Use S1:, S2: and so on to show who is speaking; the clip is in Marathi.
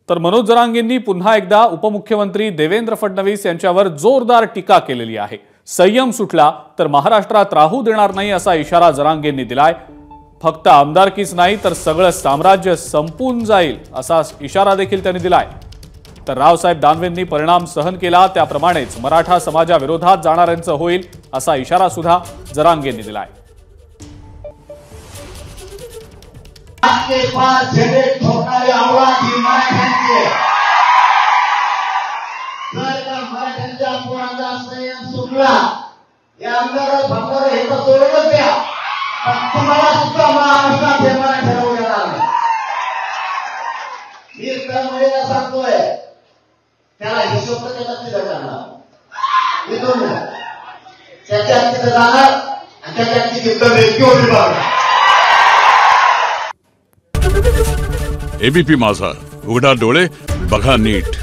S1: तर मनोज जरांगेंनी पुन्हा एकदा उपमुख्यमंत्री देवेंद्र फडणवीस यांच्यावर जोरदार टीका केलेली आहे। संयम सुटला तर महाराष्ट्रात राहू देणार नाही असा इशारा जरांगेंनी दिलाय। फक्त आमदारकीच नाही तर सगळं साम्राज्य संपून जाईल असा इशारा देखील त्यांनी दिलाय। तर रावसाहेब दानवेंनी परिणाम सहन केला त्याप्रमाणेच मराठा समाजाविरोधात जाणाऱ्यांचं होईल असा इशारा सुद्धा जरांगेंनी दिलाय।
S2: आपके पास झंडे ठोकणारे आवाज ही मराठ्यांचे जर का मराठ्यांच्या पोरांचा संयम सुटला या आमदार भामदार हे तर सोडूनच द्या पण तुम्हाला सुद्धा महाराष्ट्रात हे मराठा राहू देणार नाही। मी कर्मचाऱ्याला सांगतोय त्याला हिशोब त्याला तिथं जाणार इथून त्याच्या तिथं जाणार आणि त्याच्या तिथं रेस्क्यू विभाग
S3: एबीपी माझा, उघडा डोळे बघा नीट।